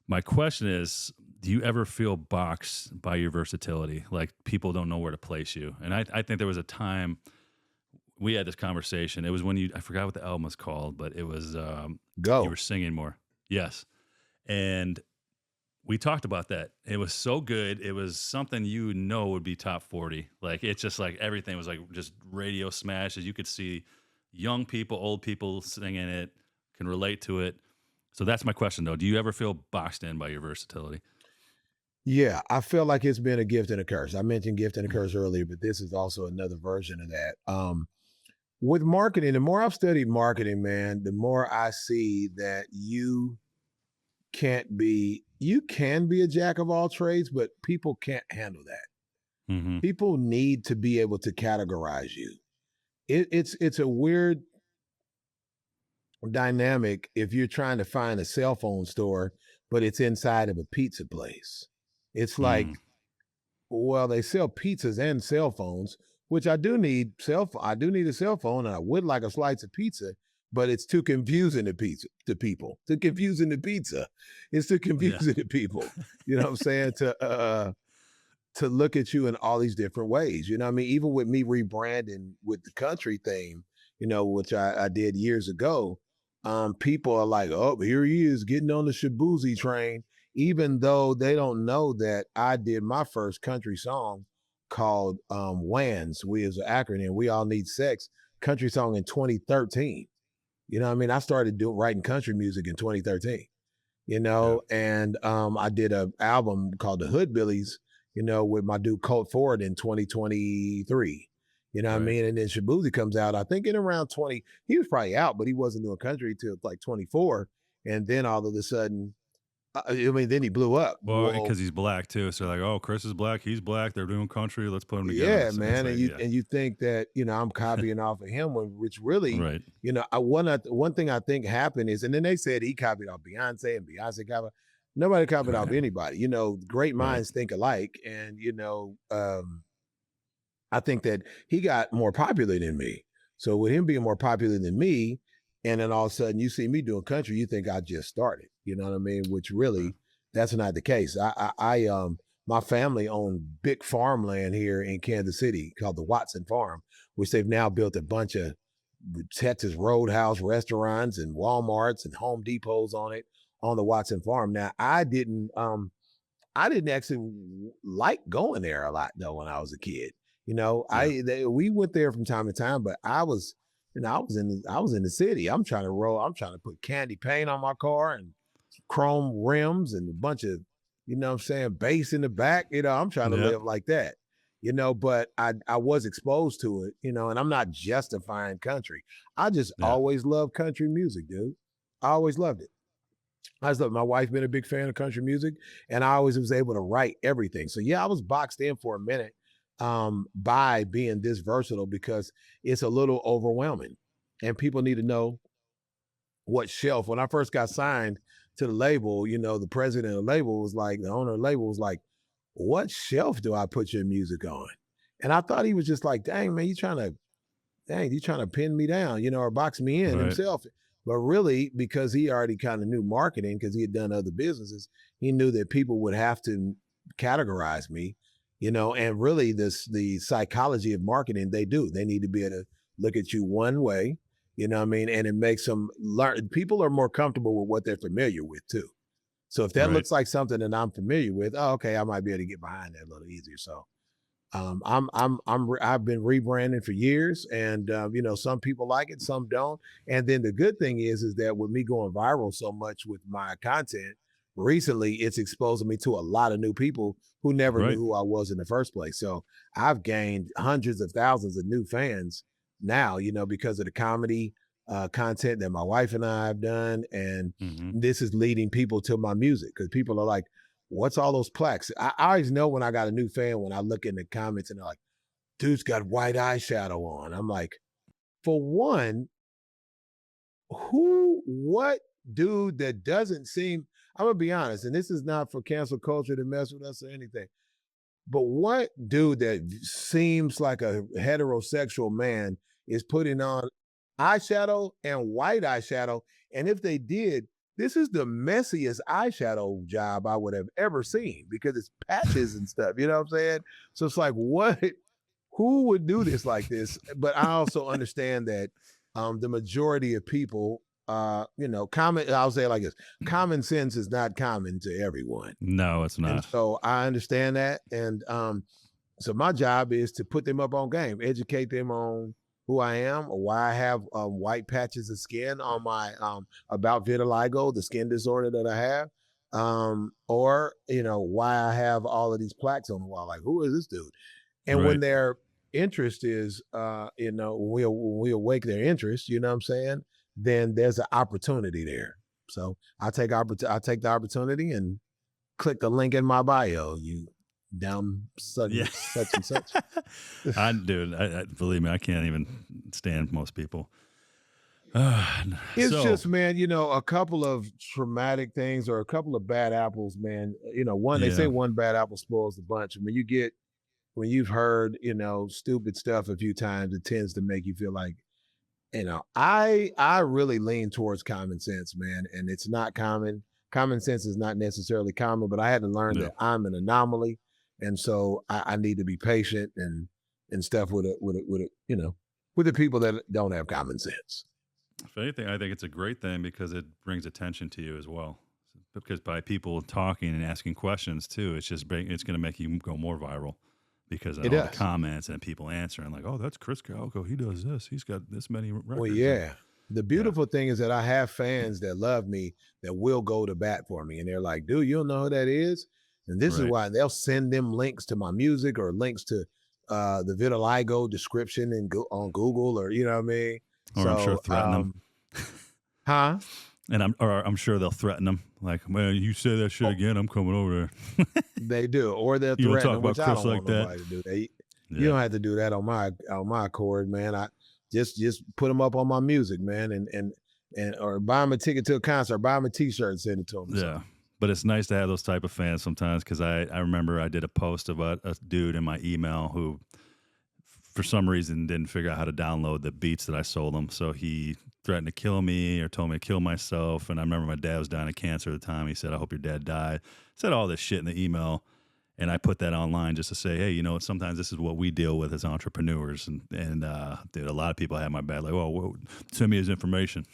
my question is, do you ever feel boxed by your versatility? Like people don't know where to place you? And I think there was a time we had this conversation. It was when I forgot what the album was called, but it was you were
Go.
singing more. Yes. And we talked about that. It was so good. It was something would be top 40. Like it's just like everything was like just radio smashes. You could see young people, old people singing it, can relate to it. So that's my question though. Do you ever feel boxed in by your versatility?
Yeah, I feel like it's been a gift and a curse. I mentioned gift and a curse earlier, but this is also another version of that. With marketing, the more I've studied marketing, man, the more I see that you can be a jack of all trades, but people can't handle that.
Hmm.
People need to be able to categorize you. It's a weird dynamic if you're trying to find a cell phone store, but it's inside of a pizza place. It's
Mm.
like, well, they sell pizzas and cell phones, which I do need I do need a cell phone, and I would like a slice of pizza, but it's too confusing to people. Too confusing to pizza. It's too
Yeah.
confusing to people. You know what I'm saying? To look at you in all these different ways. You know what I mean? Even with me rebranding with the country theme, which I did years ago, people are like, oh, here he is getting on the Shabuzi train, even though they don't know that I did my first country song called WANS. We as an acronym, we all need sex, country song in 2013. You know what I mean? I started doing writing country music in 2013,
Yeah.
and I did a album called The Hoodbillies, with my dude Colt Ford in 2023. You know what I
Right.
mean? And then Shabuzi comes out, I think in around 20, he was probably out, but he wasn't doing country till like 24. And then all of a sudden, I mean, then he blew up.
Well,
Well,
because he's black too. So like, oh, Chris is black. He's black. They're doing country. Let's put them together.
yeah,
So it's
man. And
like,
you
yeah.
and you think that, I'm copying off of him, which really,
Right.
one thing I think happened is, and then they said he copied off Beyonce and Beyonce copied. Nobody copied off anybody. Great
Right.
minds think alike. And I think that he got more popular than me. So with him being more popular than me, and then all of a sudden you see me doing country, you think I just started. You know what I mean? Which
Right.
really, that's not the case. My family owned big farmland here in Kansas City called the Watson Farm, which they've now built a bunch of Texas Roadhouse restaurants and WalMarts and Home Depots on it on the Watson Farm. Now I didn't actually like going there a lot though when I was a kid.
Yeah.
We went there from time to time, but I was in the city. I'm trying to roll. I'm trying to put candy paint on my car and chrome rims and a bunch of, what I'm saying, bass in the back. I'm trying to
Yep.
live like that. But I was exposed to it, and I'm not justifying country. I just
Yeah.
always loved country music, dude. I always loved it. I just love my wife been a big fan of country music, and I always was able to write everything. So yeah, I was boxed in for a minute by being this versatile because it's a little overwhelming, and people need to know what shelf. When I first got signed to the label, the president of the label was like, the owner of the label was like, "What shelf do I put your music on?" And I thought he was just like, "Dang man, you trying to pin me down, or box me in
Right.
himself." But really, because he already kind of knew marketing, because he had done other businesses, he knew that people would have to categorize me, and really the psychology of marketing, they do. They need to be able to look at you one way, you know what I mean? And it makes them learn. People are more comfortable with what they're familiar with too. So if that
Right.
looks like something that I'm familiar with, oh, okay, I might be able to get behind that a little easier. So I've been rebranding for years, and you know, some people like it, some don't. And then the good thing is that with me going viral so much with my content recently, it's exposing me to a lot of new people who never knew
Right.
who I was in the first place. So I've gained hundreds of thousands of new fans now, you know, because of the comedy content that my wife and I have done, and
Hmm.
this is leading people to my music because people are like, what's all those plaques? I always know when I got a new fan when I look in the comments and they're like, dude's got white eyeshadow on. I'm like, for one, what dude that doesn't seem, I'm gonna be honest, and this is not for cancel culture to mess with us or anything, but what dude that seems like a heterosexual man is putting on eyeshadow and white eyeshadow? And if they did, this is the messiest eyeshadow job I would have ever seen because it's patches and stuff. You know what I'm saying? So it's like, what? Who would do this like this? But I also understand that the majority of people, you know, I'll say it like this: common sense is not common to everyone,
No, it's
and
not.
so I understand that. And so my job is to put them up on game, educate them on who I am or why I have white patches of skin on my about vitiligo, the skin disorder that I have, or you know why I have all of these plaques on the wall. Like, who is this dude? And when
Right.
their interest is, you know, when we awake their interest, you know what I'm saying? Then there's an opportunity there. So I take the opportunity and click the link in my bio. You dumb
Yeah.
such and such.
Dude, believe me, I can't even stand most people.
It's
So,
just, man, you know, a couple of traumatic things or a couple of bad apples, man. You know, one they say
yeah,
one bad apple spoils the bunch. When you've heard, you know, stupid stuff a few times, it tends to make you feel like, you know, I really lean towards common sense, man, and it's not common. Common sense is not necessarily common, but I had to learn
yeah.
that I'm an anomaly, and so I need to be patient and stuff with it, you know, with the people that don't have common sense.
If anything, I think it's a great thing because it brings attention to you as well. Because by people talking and asking questions too, it's going to make you go more viral because of
It
all the
does.
comments and people answering like, "Oh, that's Chris Kaliko. He does this. He's got this many
Well,
records." And
yeah. The
yeah,
beautiful thing is that I have fans that love me that will go to bat for me, and they're like, "Dude, you don't know who that is?" And this is
right.
why they'll send them links to my music or links to the vitiligo description on Google, or you know what I mean.
Or I'm sure
So,
threaten them,
huh?
and I'm sure they'll threaten them like, "Man, you say that shit
Oh,
again, I'm coming over there."
they do, or they'll
You don't
threaten
talk
them,
about
which I
Chris
don't
like
want
that.
nobody to do. You
Yeah.
don't have to do that on my accord, man. I just put them up on my music, man, and or buy them a ticket to a concert, buy them a T-shirt, and send it to them or
Yeah.
something.
But it's nice to have those type of fans sometimes because I remember I did a post about a dude in my email who, for some reason, didn't figure out how to download the beats that I sold him. So he threatened to kill me or told me to kill myself. And I remember my dad was dying of cancer at the time. He said, "I hope your dad died." Said all this shit in the email. And I put that online just to say, hey, you know, sometimes this is what we deal with as entrepreneurs. And dude, a lot of people have my back, like, well, send me his information.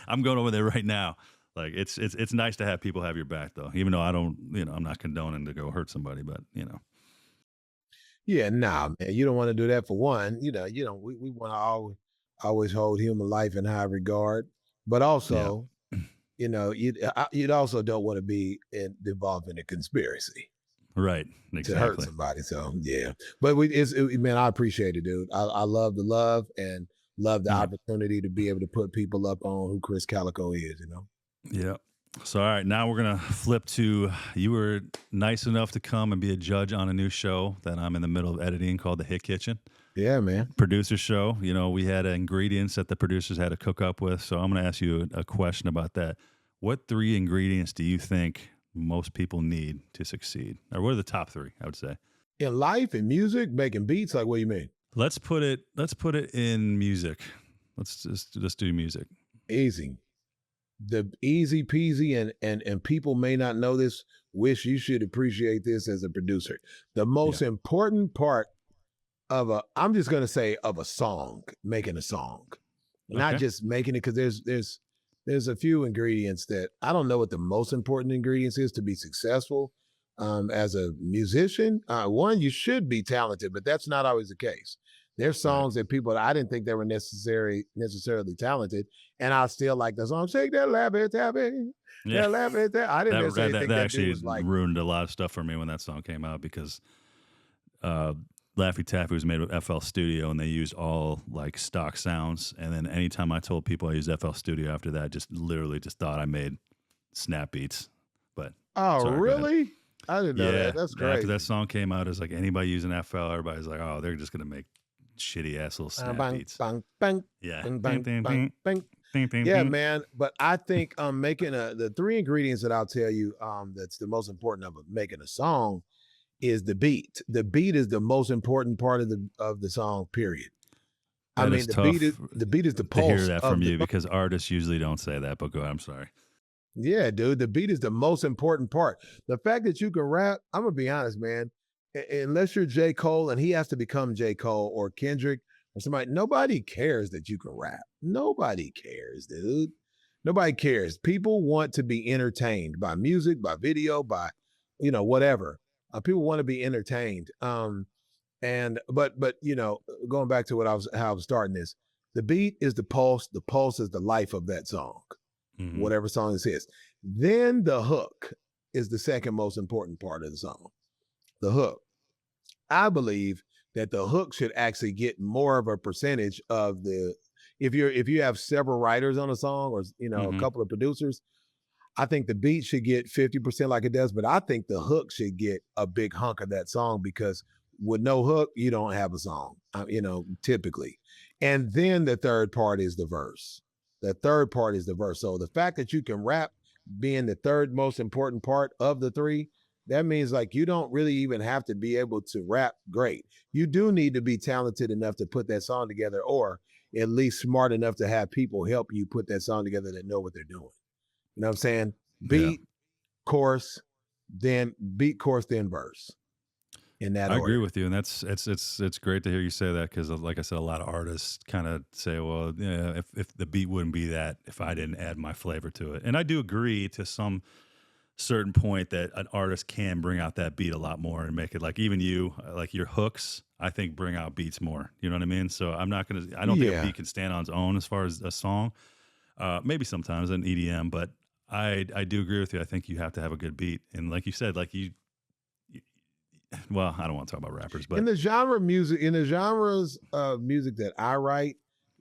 I'm going over there right now. Like it's nice to have people have your back though, even though I don't, you know, I'm not condoning to go hurt somebody, but you know,
Yeah, nah, man, you don't want to do that for one. You know, we want to always hold human life in high regard, but
yeah,
also, you know, you'd also don't want to be involved in a conspiracy
right,
to hurt
exactly,
somebody. So yeah, but man, I appreciate it, dude. I love the love and love the
yeah,
opportunity to be able to put people up on who Chris Calico is. You know.
yeah. So all right, now we're gonna flip to you were nice enough to come and be a judge on a new show that I'm in the middle of editing called The Hit Kitchen.
Yeah, man.
Producer show. You know, we had ingredients that the producers had to cook up with. So I'm going to ask you a question about that. What three ingredients do you think most people need to succeed? Or what are the top three, I would say?
In life and music, making beats, like what do you mean?
Let's put it in music. Let's do music.
Easy. The easy peasy, and people may not know this, wish you should appreciate this as a producer. The
Yeah.
most important part of I'm just gonna say of a song, making a song, not
Okay.
just making it, because there's a few ingredients that I don't know what the most important ingredients is to be successful, as a musician. One, you should be talented, but that's not always the case. There's
Right.
songs that people I didn't think they were necessarily talented, and I still like the song "Shake That Laffy Taffy."
Yeah.
That laffy taffy. I didn't necessarily think
That
that dude
actually
was like,
ruined a lot of stuff for me when that song came out because uh, Laffy Taffy was made with FL Studio and they used all like stock sounds. And then anytime I told people I used FL Studio after that, just literally just thought I made snap beats. But
"Oh,
sorry, go ahead.
really? I didn't know
Yeah,
that. That's
after that
crazy."
song came out, it's like anybody using FL, everybody's like, oh, they're just gonna make shitty ass little
Bang,
snap
bang,
beats.
bang, bang,
Yeah.
bang,
Ding,
bang,
ding,
bang,
ding,
bang.
ding, ding,
Yeah,
ding.
man. But I think making the three ingredients that I'll tell you that's the most important of making a song is the beat. The beat is the most important part of the song. Period. I
That
mean,
is tough
the beat is the
to hear
pulse
that from
of the
you because artists usually don't say that. But go ahead. I'm sorry.
yeah, dude. The beat is the most important part. The fact that you can rap, I'm gonna be honest, man. Unless you're J. Cole and he has to become J. Cole or Kendrick or somebody, nobody cares that you can rap. Nobody cares, dude. Nobody cares. People want to be entertained by music, by video, by whatever. People want to be entertained. And but going back to what how I was starting this, the beat is the pulse. The pulse is the life of that song,
Hmm.
whatever song this is. Then the hook is the second most important part of the song. The hook. I believe that the hook should actually get more of a percentage of the if you have several writers on a song or a
Hmm.
couple of producers, I think the beat should get 50% like it does, but I think the hook should get a big hunk of that song because with no hook, you don't have a song, typically. And then the third part is the verse. The third part is the verse. So the fact that you can rap being the third most important part of the three, that means like you don't really even have to be able to rap great. You do need to be talented enough to put that song together or at least smart enough to have people help you put that song together that know what they're doing. You know what I'm saying?
Yeah.
Beat, chorus, then beat, chorus, then verse in that
I agree
order.
with you, and it's great to hear you say that because, like I said, a lot of artists kind of say, "Well, yeah, if the beat wouldn't be that if I didn't add my flavor to it," and I do agree to some certain point that an artist can bring out that beat a lot more and make it like even you like your hooks. I think bring out beats more. You know what I mean? So I don't think a
Yeah.
beat can stand on its own as far as a song. Maybe sometimes an EDM, but I do agree with you. I think you have to have a good beat, and like you said, you well, I don't want to talk about rappers, but
In the genres of music that I write,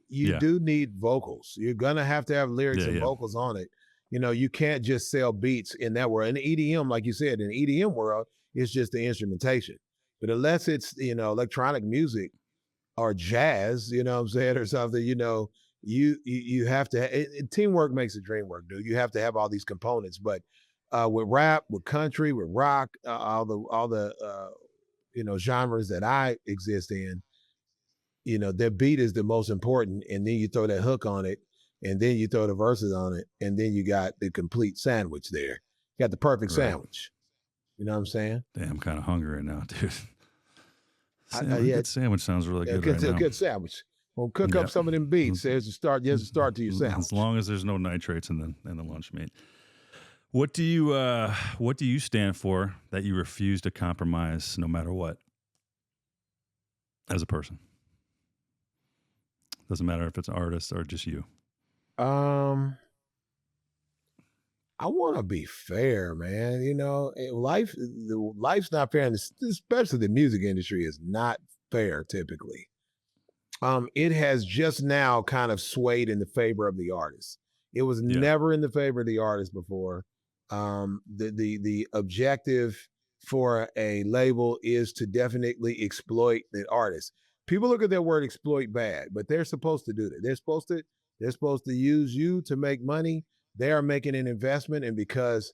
you
yeah,
do need vocals. You're gonna have to have lyrics
yeah,
and
yeah,
vocals on it. You can't just sell beats in that world. In the EDM, like you said, in the EDM world, it's just the instrumentation. But unless it's electronic music, or jazz, you know what I'm saying, or something, you have to teamwork makes the dream work, dude. You have to have all these components. But with rap, with country, with rock, all the genres that I exist in, their beat is the most important, and then you throw that hook on it, and then you throw the verses on it, and then you got the complete sandwich there. You got the perfect
right.
sandwich. You know what I'm saying?
Damn, I'm kind of hungry right now, dude. A
Yeah,
good sandwich sounds really good right
a
now.
good sandwich. We'll cook up
Yeah.
some of them beats. There's a start. There's a start to your
As
sandwich.
long as there's no nitrates in the lunch meat. What do you stand for that you refuse to compromise no matter what as a person? Doesn't matter if it's an artist or just you.
Um, I want to be fair, man. Life's not fair, and especially the music industry is not fair typically. It has just now kind of swayed in the favor of the artist. It was
Yeah.
never in the favor of the artist before. The objective for a label is to definitely exploit the artist. People look at that word exploit bad, but they're supposed to do that. They're supposed to use you to make money. They are making an investment, and because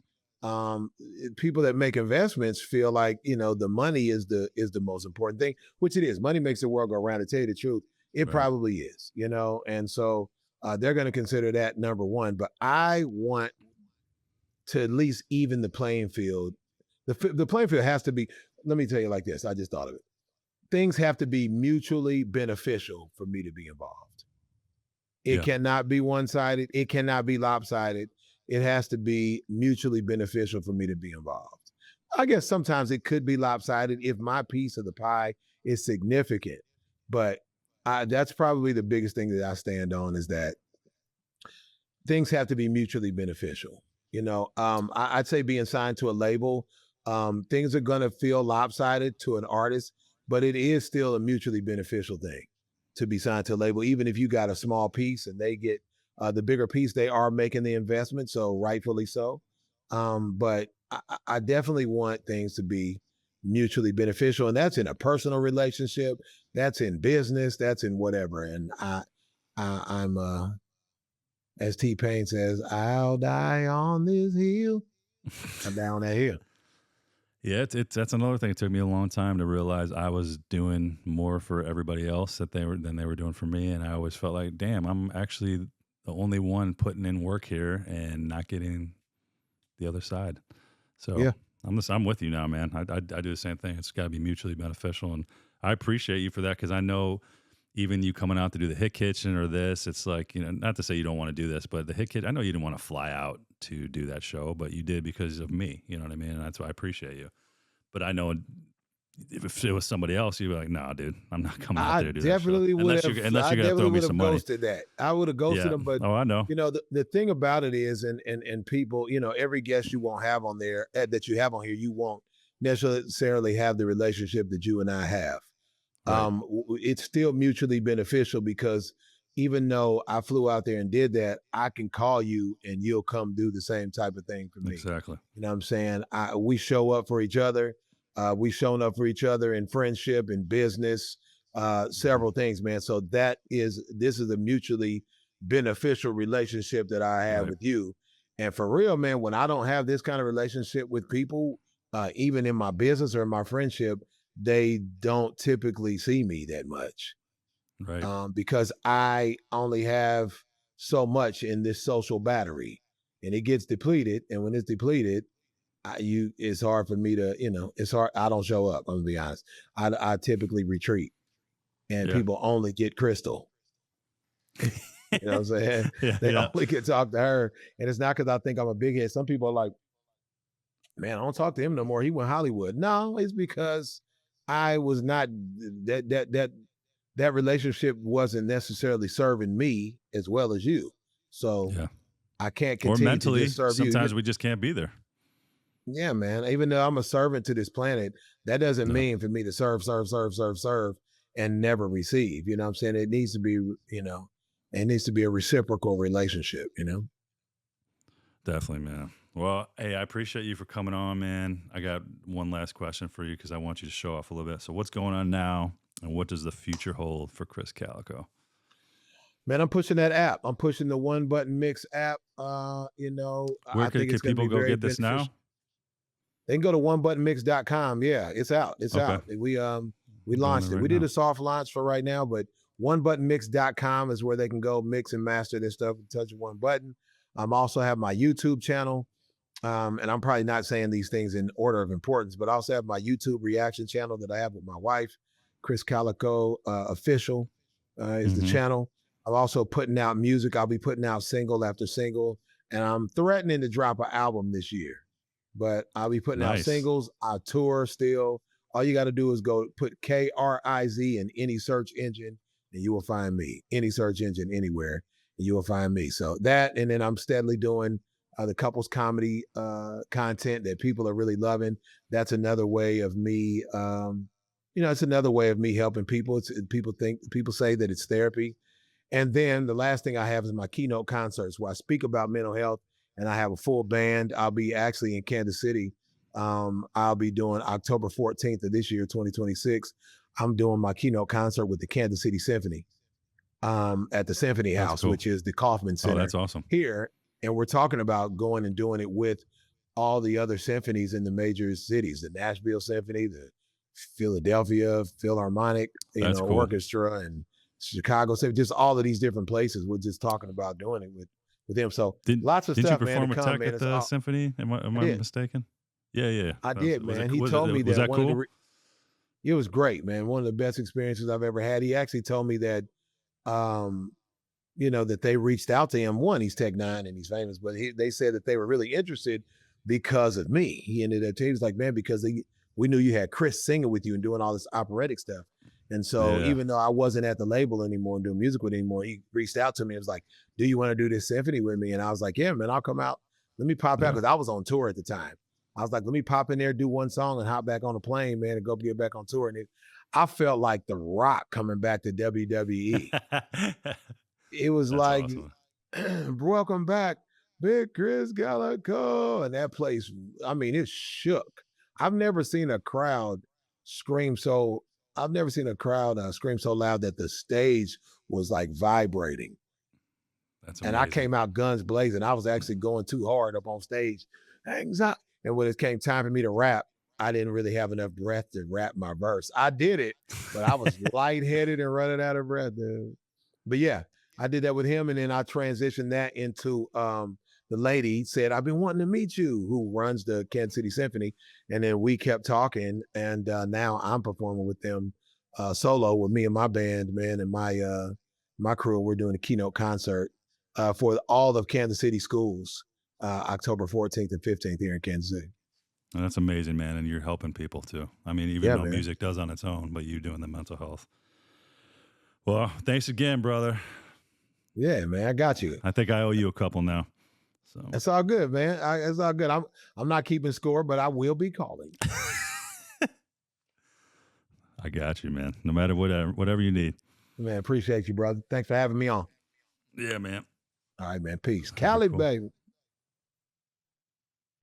people that make investments feel like the money is the most important thing, which it is. Money makes the world go around. To tell you the truth, it
Right.
probably is, and so they're going to consider that number one. But I want to at least even the playing field. The playing field has to be. Let me tell you like this. I just thought of it. Things have to be mutually beneficial for me to be involved. It
Yeah.
cannot be one sided. It cannot be lopsided. It has to be mutually beneficial for me to be involved. I guess sometimes it could be lopsided if my piece of the pie is significant, but that's probably the biggest thing that I stand on is that things have to be mutually beneficial. I'd say being signed to a label, things are going to feel lopsided to an artist, but it is still a mutually beneficial thing to be signed to a label. Even if you got a small piece and they get the bigger piece, they are making the investment, so rightfully so. But I definitely want things to be mutually beneficial, and that's in a personal relationship, that's in business, that's in whatever. And I'm as T Pain says, I'll die on this hill. I'm down that hill.
Yeah, it's that's another thing. It took me a long time to realize I was doing more for everybody else that they were than they were doing for me, and I always felt like, damn, I'm actually the only one putting in work here and not getting the other side. So
Yeah.
I'm with you now, man. I do the same thing. It's got to be mutually beneficial, and I appreciate you for that because I know even you coming out to do the Hit Kitchen or this, it's like, not to say you don't want to do this, but the Hit Kitchen, I know you didn't want to fly out to do that show, but you did because of me. You know what I mean? And that's why I appreciate you. But I know if it was somebody else, you'd be like, nah, dude, I'm not coming out
I
there to do that show.
definitely would have.
Unless
I
you're going to
definitely
throw me
would
some
have
money.
ghosted that. I would have ghosted
Yeah.
them. But
Oh, I know.
the thing about it is, and people, every guest you won't have on there that you have on here, you won't necessarily have the relationship that you and I have.
Right.
It's still mutually beneficial because even though I flew out there and did that, I can call you and you'll come do the same type of thing for me.
Exactly.
You know what I'm saying? We show up for each other. We've shown up for each other in friendship, in business,
Mhm.
several things, man. So this is a mutually beneficial relationship that I have
Right.
with you. And for real, man, when I don't have this kind of relationship with people, even in my business or in my friendship, they don't typically see me that much
Right.
because I only have so much in this social battery, and it gets depleted. And when it's depleted, it's hard for me to, it's hard. I don't show up. I'm gonna be honest. I typically retreat, and
Yeah.
people only get Crystal. You know what I'm saying?
Yeah.
They
Yeah.
only get talk to her, and it's not because I think I'm a big head. Some people are like, "Man, I don't talk to him no more. He went Hollywood." No, it's because I was not that relationship wasn't necessarily serving me as well as you. So
Yeah.
I can't
Or
continue to just
mentally,
serve you.
sometimes we just can't be there.
Yeah, man. Even though I'm a servant to this planet, that doesn't
No,
mean for me to serve, serve, serve, serve, serve, and never receive. You know what I'm saying? It needs to be, it needs to be a reciprocal relationship.
definitely, man. Well, hey, I appreciate you for coming on, man. I got one last question for you because I want you to show off a little bit. So, what's going on now, and what does the future hold for Chris Calico?
Man, I'm pushing that app. I'm pushing the One Button Mix app.
Where
I think it's
could
going to
people
be
go
very
get this
beneficial.
now?
They can go to onebuttonmix.com. Yeah, it's out. It's
Okay,
out. We
I'm going
launched
there
it.
right
We did
now.
a soft launch for right now, but onebuttonmix.com is where they can go mix and master their stuff with touch of one button. Also have my YouTube channel. And I'm probably not saying these things in order of importance, but I also have my YouTube reaction channel that I have with my wife, Chris Kaliko official is the
Mm-hmm.
channel. I'm also putting out music. I'll be putting out single after single, and I'm threatening to drop an album this year. But I'll be putting out
Nice.
singles. I tour still. All you got to do is go put KRIZ in any search engine, and you will find me. Any search engine anywhere, and you will find me. So that, and then I'm steadily doing the couples comedy content that people are really loving. That's another way of me. It's another way of me helping people. People say that it's therapy. And then the last thing I have is my keynote concerts where I speak about mental health and I have a full band. I'll be actually in Kansas City. I'll be doing October 14th of this year, 2026. I'm doing my keynote concert with the Kansas City Symphony at the Symphony
That's
House,
cool.
which is the Kaufman
Oh,
Center
that's awesome.
here. And we're talking about going and doing it with all the other symphonies in the major cities, the Nashville Symphony, the Philadelphia Philharmonic,
That's cool.
orchestra, and Chicago Symphony, just all of these different places. We're just talking about doing it with them. So lots of
Didn't you
stuff, man, to
perform with
come,
Tech
man.
at
It's
the
all
symphony? Am
I
I
did.
mistaken? Yeah, yeah.
I did,
Was it
man.
cool?
He told me
Was
that
that
one of the
cool?
it was great, man. One of the best experiences I've ever had. He actually told me that um, that they reached out to him. One, he's Tech Nine and he's famous, but they said that they were really interested because of me. He ended up, he was like, man, because we knew you had Krizz singing with you and doing all this operatic stuff. And so
Yeah.
even though I wasn't at the label anymore and doing music with anymore, he reached out to me and was like, do you want to do this symphony with me? And I was like, yeah, man, I'll come out. Let me pop out
Yeah.
because I was on tour at the time. I was like, let me pop in there, do one song and hop back on the plane, man, and go get back on tour. And I felt like The Rock coming back to WWE. It was
That's
like,
awesome.
welcome back, Big Krizz Kaliko. And that place, I mean, it shook. I've never seen a crowd scream so, I've never seen a crowd scream so loud that the stage was like vibrating.
That's
And I
amazing.
came out guns blazing. I was actually going too hard up on stage. Anxiety. And when it came time for me to rap, I didn't really have enough breath to rap my verse. I did it, but I was lightheaded and running out of breath, dude. But yeah, I did that with him, and then I transitioned that into the lady said, "I've been wanting to meet you," who runs the Kansas City Symphony, and then we kept talking, and now I'm performing with them solo with me and my band, man, and my crew. We're doing a keynote concert for all of Kansas City schools, October 14th and 15th here in Kansas City.
And that's amazing, man. And you're helping people too. I mean, even
Yeah,
though
man.
music does on its own, but you doing the mental health. Well, thanks again, brother.
Yeah, man. I got you.
I think I owe you a couple now. So
It's all good, man. It's all good. I'm not keeping score, but I will be calling.
I got you, man. No matter whatever you need.
Man, appreciate you, brother. Thanks for having me on.
Yeah, man.
All right, man. Peace.
All right,
Cali,
cool.
baby.